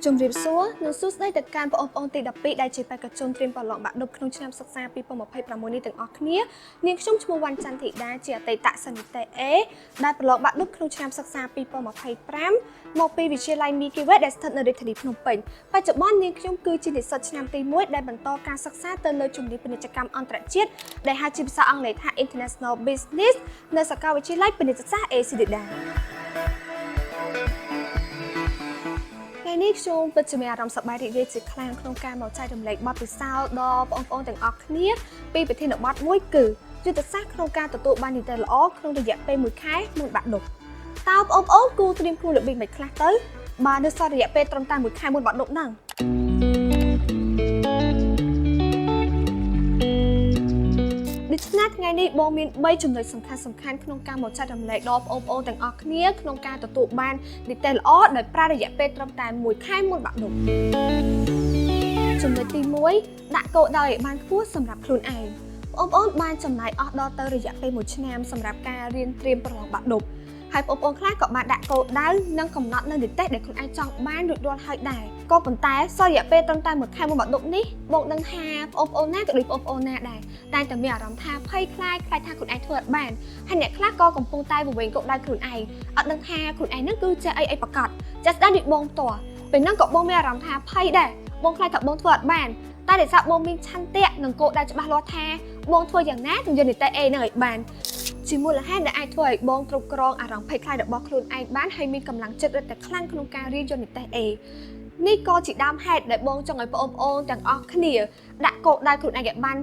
ជំរាបសួរនិងសួស្តីទៅកាន់បងប្អូនទី12ដែលជាបេក្ខជនត្រៀមប្រឡងបាក់ឌុបក្នុងឆ្នាំសិក្សា2026នេះទាំងអស់គ្នានាងខ្ញុំឈ្មោះវ៉ាន់ច័ន្ទធីតាជាអតីតសិស្សនិតេ A ដែលប្រឡងបាក់ឌុបក្នុងឆ្នាំសិក្សា2025មកពីវិទ្យាល័យ Milky Way ដែលស្ថិតនៅរាជធានីភ្នំពេញបច្ចុប្បន្ននាងខ្ញុំគឺជានិស្សិតឆ្នាំទី1ដែលបន្តការសិក្សាទៅលើជំនាញពាណិជ្ជកម្មអន្តរជាតិដែលហៅជាភាសាអង់គ្លេសថា International Business នៅសាកលវិទ្យាល័យពាណិជ្ជសាស្ត្រ ACDDAនេះខ្ញុំពិតជាមានអារម្មណ៍សប្បាយរីករាយជាខ្លាំងក្នុងការមកចែករំលែកបទពិសោធន៍ដល់បងប្អូនទាំងអស់គ្នាពីប្រធានបទមួយគឺយុទ្ធសាស្ត្រក្នុងការទទួលបាននីតិល្អក្នុងរយៈពេល1ខែមុនបាក់ឌុបតើបងប្អូនគួរត្រៀមខ្លួនរបៀបម៉េចខ្លះទៅបើនៅសល់រយៈពេលត្រឹមតែ1ខែមុនបាក់ឌុបហ្នឹងដូច្នេះថ្ងៃនេះបងមាន3ចំណុចសំខាន់ក្នុងការមកចែករំលែកដល់បងប្អូនទាំងអស់គ្នាក្នុងការទទួលបាននីតិល្អដោយប្រើរយៈពេលត្រឹមតែ1ខែមុនបាក់ឌុបចំណុចទី1ដាក់គោលដៅឲ្យបានខ្ពស់សម្រាប់ខ្លួនឯងបងប្អូនបានចំណាយអស់ដល់ទៅរយៈពេល1ឆ្នាំសម្រាប់ការរៀនត្រៀមប្រឡងបាក់ឌុបហើយបងប្អូនខ្លះក៏បានដាក់គោលដៅនិងកំណត់នៅនីតិដែលខ្លួនឯងចង់បានរួចរាល់ហើយដែរក៏ប៉ុន្តែសល់រយៈពេលត្រឹមតែ1ខែមុនបាក់ឌុបនេះបងដឹងថាបងប្អូនណាក៏ដូចបងប្អូនណាដែរតែតែមានអារម្មណ៍ថាភ័យខ្លាចថាខ្លួនឯងធ្វើអត់បានហើយអ្នកខ្លះក៏កំពុងតែវង្វេងគោលដៅខ្លួនឯងអត់ដឹងថាខ្លួនឯងនឹងគឺជាអីប្រកាសចាស់ស្ដាយដូចបងផ្ទាល់ពេលហ្នឹងក៏បងមានអារម្មណ៍ថាភ័យដែរបងខ្លាចថាបងធ្វើអត់បានតែដោយសារបងមានឆន្ទៈនិងគោលដៅច្បាស់លាស់ថាបងធ្វើយ៉ាងណានឹងយកនីតិ A នឹងឲ្យបានជាមូលហេតុដែលអាចធ្វើឲ្យបងគ្រប់គ្រងអារម្មណ៍ភ័យខ្លាចរបស់ខ្លួនឯងបានហើយមានកម្លាំងចិត្តរឹតតែខ្លាំងក្នុងការរៀនយកនីតិ A នេះក៏ជាដើមហេតុដែលបងចង់ឲ្យបងប្អូនទាំងអស់គ្នាដាក់គោលដៅខ្លួនឯងឲ្យបាន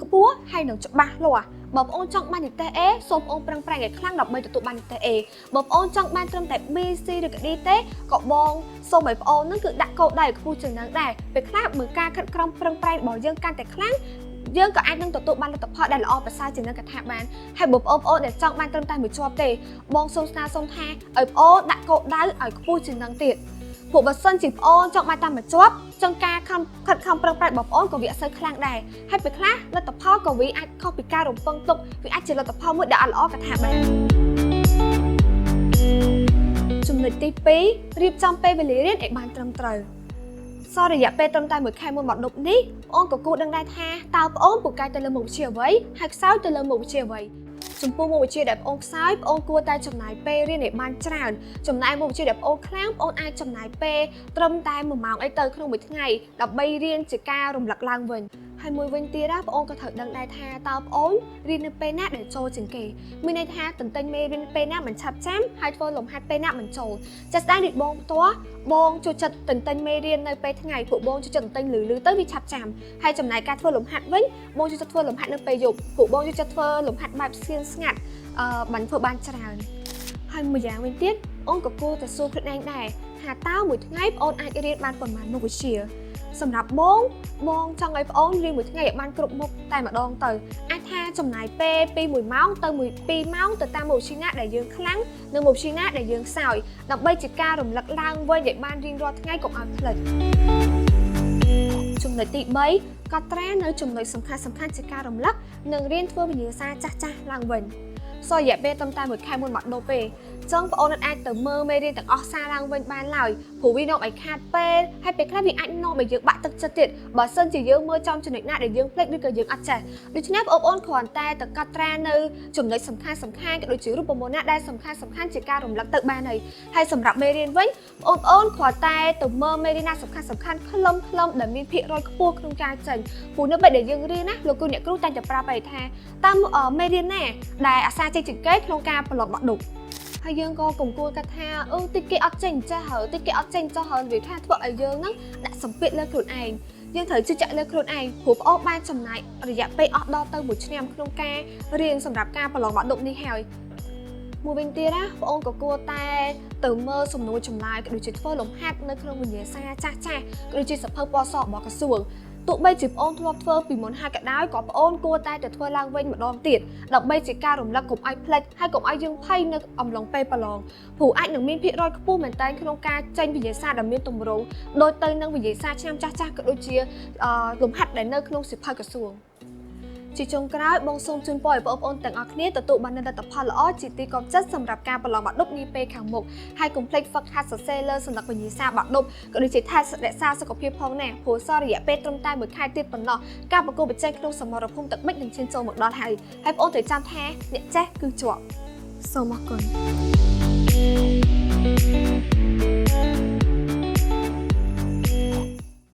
ខ្ពស់ហើយនឹងច្បាស់លាស់បើបងប្អូនចង់បាននីតិ A សូមបងប្អូនប្រឹងប្រែងឲ្យខ្លាំងដើម្បីទទួលបាននីតិ A បើបងប្អូនចង់បានត្រឹមតែ B C ឬក៏ D ទេក៏បងសូមឲ្យបងប្អូននឹងគឺដាក់គោលដៅឲ្យខ្ពស់ជាងនឹងដែរពេលខ្លះមើលការខិតខំប្រឹងប្រែងរបស់យើងកាន់តែខ្លាំងយើងក៏អាចនឹងទទួលបានលទ្ធផលដែលល្អប្រសើរជាងនឹងក៏ថាបានហើយបើបងប្អូនដែលចង់បានត្រឹមតែមួយជាប់ទេបងសូមស្នើសុំថាឲ្យបងប្អូនដាក់គោលដៅឲ្យខ្ពស់ជាងនឹងទៀតពួកបើសិនជាបងប្អូនចង់បានតាមមួយជាប់ចង់ការខិតខំប្រឹងប្រែងបងប្អូនក៏វាអត់សូវខ្លាំងដែរហើយពេលខ្លះលទ្ធផលក៏វាអាចខុសពីការរំពឹងទុកវាអាចជាលទ្ធផលមួយដែលអត់ល្អក៏ថាបានចំណុចទី2រៀបចំពេលវេលារៀនឲ្យបានត្រឹមត្រូវសល់រយៈពេលត្រឹមតែ1ខែមុនបាក់ឌុបនេះបងក៏គួរដឹងដែរថាតើបងប្អូនពូកែទៅលើមុខវិជ្ជាអ្វីហើយខ្សោយទៅលើមុខវិជ្ជាអ្វីចំពោះមុខវិជ្ជាដែលបងខ្សោយបងគួរតែចំណាយពេលរៀនឲ្យបានច្រើនចំណែកមុខវិជ្ជាដែលបងខ្លាំងបងអាចចំណាយពេលត្រឹមតែ1ម៉ោងអីទៅក្នុងមួយថ្ងៃដើម្បីរៀនជាការរំលឹកឡើងវិញហើយមួយវិញទៀតបងប្អូនក៏ត្រូវដឹងដែរថាតើបងប្អូនរៀននៅពេលណាដែលចូលជាងគេមានន័យថាតន្ទិញមេរៀនពេលណាមិនឆាប់ចាំហើយធ្វើលំហាត់ពេលណាមិនចូលចាស់ស្ដាយដូចបងផ្ទាល់បងចូលចិត្តតន្ទិញមេរៀននៅពេលថ្ងៃពួកបងចូលចិត្តតន្ទិញលឺទៅវាឆាប់ចាំហើយចំណាយការធ្វើលំហាត់វិញបងចូលចិត្តធ្វើលំហាត់នៅពេលយប់ពួកបងចូលចិត្តធ្វើលំហាត់បែបស្ងៀមស្ងាត់បានធ្វើបានច្រើនហើយមួយយ៉ាងវិញទៀតអូនក៏គួរតែសួរខ្លួនឯងដែរថាតើមួយថ្ងៃបងអាចរៀនបានប៉ុន្មានមុខវិជ្ជាសម្រាប់បងចង់ឲ្យបងអូនរៀនមួយថ្ងៃឲ្យបានគ្រប់មុខតែម្ដងទៅអាចថាចំណាយពេលពី1ម៉ោងទៅ2ម៉ោងទៅតាមមុខវិជ្ជាណាដែលយើងខ្លាំងនិងមុខវិជ្ជាណាដែលយើងខ្សោយដើម្បីជាការរំលឹកឡើងវិញឲ្យបានរៀងរាល់ថ្ងៃកុំឲ្យភ្លេចចំណុចទី3កត់ត្រានៅចំណុចសំខាន់ជាការរំលឹកនិងរៀនធ្វើវិញ្ញាសាចាស់ឡើងវិញសល់រយៈពេលត្រឹមតែ1ខែមុនបាក់ឌុបទេចឹងបងប្អូនអាចទៅមើលមេរៀនទាំងអស់សារឡើងវិញបានឡើយព្រោះវានាំឲ្យខាតពេលហើយពេលខ្លះវាអាចនាំឲ្យយើងបាក់ទឹកចិត្តទៀតបើសិនជាយើងមើលចំចំណុចណាដែលយើងភ្លេចឬក៏យើងអត់ចេះដូច្នេះបងប្អូនគ្រាន់តែទៅកត់ត្រានៅចំណុចសំខាន់ក៏ដូចជារូបមន្តណាដែលសំខាន់ជាការរំលឹកទៅបានហើយសម្រាប់មេរៀនវិញបងប្អូនគ្រាន់តែទៅមើលមេរៀនណាសំខាន់ខ្លឹមដែលមានភាគរយខ្ពស់ក្នុងការចេញព្រោះនៅពេលដែលយើងរៀនណាលោកគ្រូអ្នកគ្រូតែងតែប្រាប់ឲ្យថាតាមមេរៀនណាដែលអាសាចេញជាងគេក្នុងការប្រឡងបាក់ឌុបហើយយើងក៏កុំគួរគិតថាតិចគេអត់ចេញចេះហើយតិចគេអត់ចេញចោះហើយវាថាធ្វើឲ្យយើងហ្នឹងដាក់សម្ពាធលើខ្លួនឯងយើងត្រូវជឿជាក់លើខ្លួនឯងព្រោះបងអូនបានចំណាយរយៈពេលអស់ដល់ទៅ1ឆ្នាំក្នុងការរៀនសម្រាប់ការប្រឡងបាក់ឌុបនេះហើយមួយវិញទៀតណាបងអូនក៏គួរតែទៅមើលសំណួរចម្លើយក៏ដូចជាធ្វើលំហាត់នៅក្នុងវិញ្ញាសាចាស់ក៏ដូចជាសភៅពណ៌សរបស់ក្រសួងទោះបីជាបងអូនធ្លាប់ធ្វើពីមុនហើយក៏ដោយក៏បងអូនគួរតែទៅធ្វើឡើងវិញម្ដងទៀតដើម្បីជាការរំលឹកកុំឲ្យភ្លេចហើយកុំឲ្យយើងភ័យនៅអំឡុងពេលប្រឡងព្រោះអាចនឹងមានភាគរយខ្ពស់មែនតើក្នុងការចេញវិញ្ញាសាដែលមានទម្រង់ដូចទៅនឹងវិញ្ញាសាឆ្នាំចាស់ក៏ដូចជាលំហាត់ដែលនៅក្នុងសៀវភៅក្រសួង ជាចុងក្រោយបងសូមជូនពរឲ្យបងប្អូនទាំងអស់គ្នាទទួលបាននូវលទ្ធផលល្អជាទីគាប់ចិត្តសម្រាប់ការប្រឡងបាក់ឌុបនាពេលខាងមុខហើយកុំភ្លេចហ្វឹកហាត់សរសេរលើសន្លឹកវិញ្ញាសាបាក់ឌុបក៏ដូចជាថែរក្សាសុខភាពផងណាព្រោះសល់រយៈពេលត្រឹមតែ1ខែទៀតប៉ុណ្ណោះការប្រកួតប្រជែងក្នុងសមរភូមិទឹកបិចនឹងឈានចូលមកដល់ហើយបងប្អូនត្រូវចាំថាអ្នកចេះគឺជាប់សូមអរគុណ